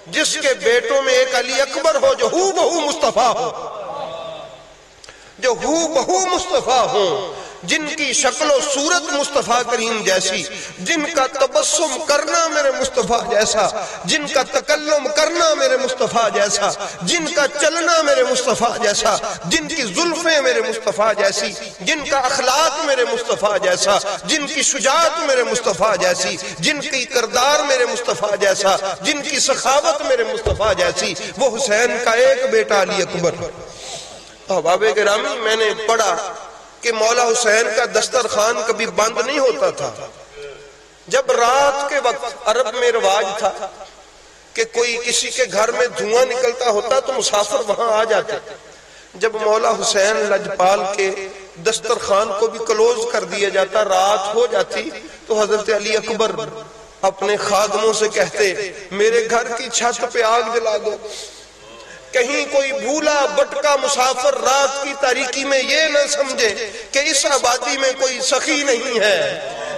جس کے بیٹوں میں ایک علی اکبر ہو جو ہو بہو مصطفیٰ ہو، جو ہو بہو مصطفیٰ ہو، جن کی شکل و صورت مصطفیٰ کریم جیسی، جن کا تبسم کرنا میرے مصطفیٰ جیسا، جن کا تکلم کرنا میرے مصطفیٰ جیسا، جن کا چلنا میرے مصطفیٰ جیسا، جن کی زلفیں میرے مصطفیٰ جیسی، جن کا اخلاق میرے مصطفیٰ جیسا، جن کی شجاعت میرے مصطفیٰ جیسی، جن کی کردار میرے مصطفیٰ جیسا، جن کی سخاوت میرے مصطفیٰ جیسی، وہ حسین کا ایک بیٹا علی اکبر۔ احباب گرامی، میں نے پڑھا کہ مولا حسین کا دسترخوان کبھی بند نہیں ہوتا تھا۔ جب رات کے وقت عرب میں رواج تھا کہ کوئی کسی کے گھر میں دھواں نکلتا ہوتا تو مسافر وہاں آ جاتے، جب مولا حسین لجپال کے دسترخوان کو بھی کلوز کر دیا جاتا، رات ہو جاتی تو حضرت علی اکبر اپنے خادموں سے کہتے میرے گھر کی چھت پہ آگ جلا دو، کہیں کوئی بھولا بٹکا مسافر رات کی تاریکی میں یہ نہ سمجھے کہ اس آبادی میں کوئی سخی نہیں ہے۔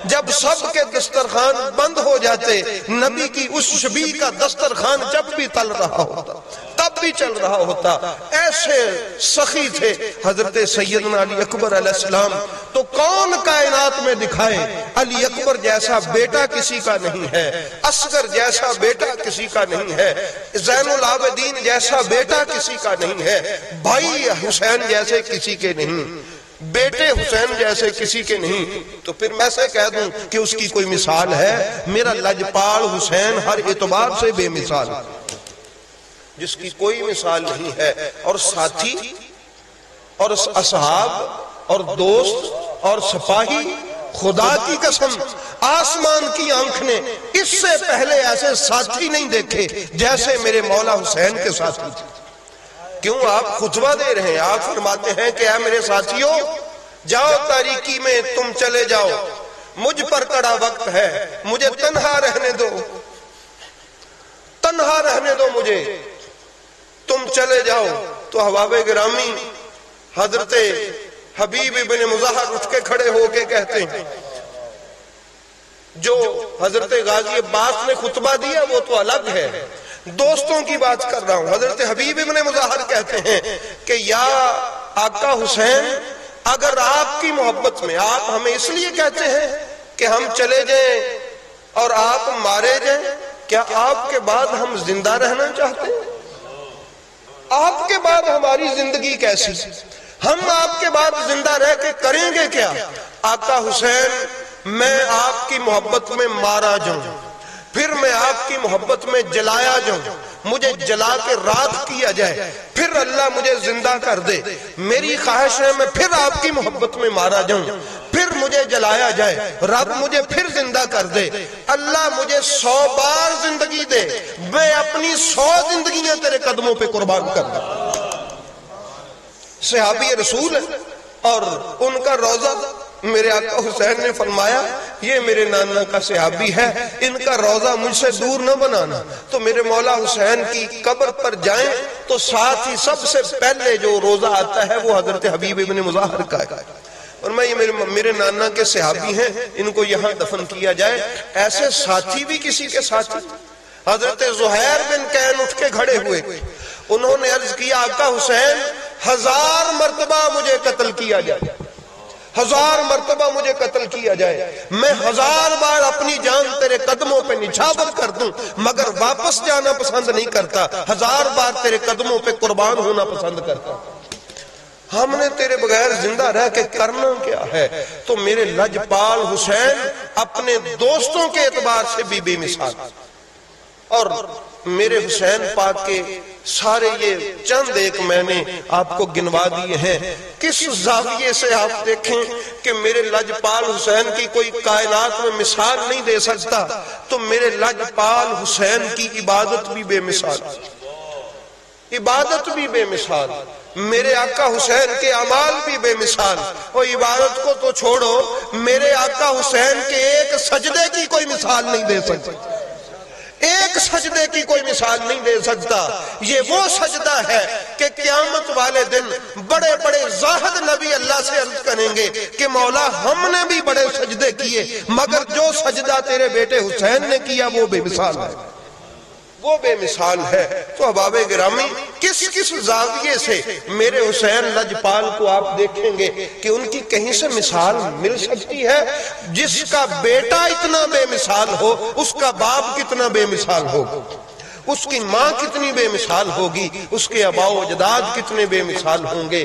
جب سب کے دسترخوان بند ہو جاتے، نبی کی اس شبیہ کا دسترخوان جب بھی تل رہا ہوتا، تب بھی چل رہا ہوتا۔ ایسے سخی تھے حضرت سیدنا علی اکبر علیہ السلام۔ تو کون کائنات میں دکھائے علی اکبر جیسا بیٹا کسی کا نہیں ہے، اصغر جیسا بیٹا کسی کا نہیں ہے، زین العابدین جیسا بیٹا کسی کا نہیں ہے، بھائی حسین جیسے کسی کے نہیں، بیٹے حسین جیسے کسی کے نہیں۔ تو پھر میں سے کہہ دوں کہ اس کی کوئی مثال ہے؟ میرا لجپال حسین ہر اعتبار سے بے مثال، جس کی کوئی مثال نہیں ہے۔ اور ساتھی اور اصحاب اور دوست اور سپاہی، خدا کی قسم آسمان کی آنکھ نے اس سے پہلے ایسے ساتھی نہیں دیکھے جیسے میرے مولا حسین کے ساتھی تھے۔ کیوں آپ خطبہ دے رہے ہیں، آپ فرماتے ہیں کہ اے میرے ساتھیوں، جاؤ تاریکی میں تم چلے جاؤ، مجھ پر کڑا وقت ہے، مجھے تنہا رہنے دو، تنہا رہنے دو مجھے، تم چلے جاؤ۔ تو احباب گرامی، حضرت حبیب ابن مظاہر اٹھ کے کھڑے ہو کے کہتے ہیں، جو حضرت غازی عباس نے خطبہ دیا وہ تو الگ ہے، دوستوں کی بات کر رہا ہوں۔ حضرت حبیب ابن مظاہر کہتے ہیں کہ یا آقا حسین، اگر آپ کی محبت میں، آپ ہمیں اس لیے کہتے ہیں کہ ہم چلے جائیں اور آپ مارے جائیں، کیا آپ کے بعد ہم زندہ رہنا چاہتے ہیں؟ آپ کے بعد ہماری زندگی کیسی؟ ہم آپ کے بعد زندہ رہ کے کریں گے کیا؟ آقا حسین، میں آپ کی محبت میں مارا جاؤں، پھر میں آپ کی محبت میں جلایا جاؤں، مجھے جلا کے راکھ کیا جائے، پھر اللہ مجھے زندہ کر دے، میری خواہش ہے میں پھر آپ کی محبت میں مارا جاؤں، پھر مجھے جلایا جائے، رب مجھے پھر زندہ کر دے، اللہ مجھے 100 بار زندگی دے، میں اپنی 100 زندگیاں تیرے قدموں پہ قربان کر دوں۔ صحابی رسول ہے اور ان کا روزہ، میرے آقا حسین نے فرمایا یہ میرے نانا کا صحابی ہے، ان کا روزہ مجھ سے دور نہ بنانا۔ تو میرے مولا حسین کی قبر پر جائیں تو ساتھ ہی سب سے پہلے جو روزہ آتا ہے وہ حضرت حبیب ابن مظاہر کا ہے، اور میں یہ میرے نانا کے صحابی ہیں، ان کو یہاں دفن کیا جائے۔ ایسے ساتھی بھی کسی کے ساتھی؟ حضرت زہیر بن کین اٹھ کے کھڑے ہوئے، انہوں نے عرض کیا آقا حسین 1000 مرتبہ مجھے قتل کیا جائے، 1000 مرتبہ مجھے قتل کیا جائے، میں 1000 بار اپنی جان تیرے قدموں پہ نچھاور کر دوں مگر واپس جانا پسند نہیں کرتا، 1000 بار تیرے قدموں پہ قربان ہونا پسند کرتا۔ ہم نے تیرے بغیر زندہ رہ کے کرنا کیا ہے؟ تو میرے لجپال حسین اپنے دوستوں کے اعتبار سے بھی بے مثال، اور میرے حسین پاک کے سارے یہ چند ایک میں نے آپ کو گنوا دیے ہیں۔ کس زاویے سے آپ دیکھیں کہ میرے لجپال حسین کی کوئی کائنات میں مثال نہیں دے سکتا، تو میرے لجپال حسین کی عبادت بھی بے مثال، عبادت بھی بے مثال، میرے آقا حسین کے اعمال بھی بے مثال۔ اور عبادت کو تو چھوڑو، میرے آقا حسین کے ایک سجدے کی کوئی مثال نہیں دے سکتا، ایک سجدے کی کوئی مثال نہیں دے سکتا۔ یہ وہ سجدہ ہے کہ قیامت والے دن بڑے بڑے زاہد نبی اللہ سے عرض کریں گے کہ مولا ہم نے بھی بڑے سجدے کیے مگر جو سجدہ تیرے بیٹے حسین نے کیا وہ بے مثال ہے۔ وہ بے مثال ہے۔ تو احباب گرامی کس کس زاویے سے میرے حسین لجپال کو آپ دیکھیں گے کہ ان کی کہیں سے مثال مل سکتی ہے؟ جس کا بیٹا اتنا بے مثال ہو اس کا باپ کتنا بے مثال ہوگا، اس کی ماں کتنی بے مثال ہوگی، اس کے آباء و اجداد کتنے بے مثال ہوں گے۔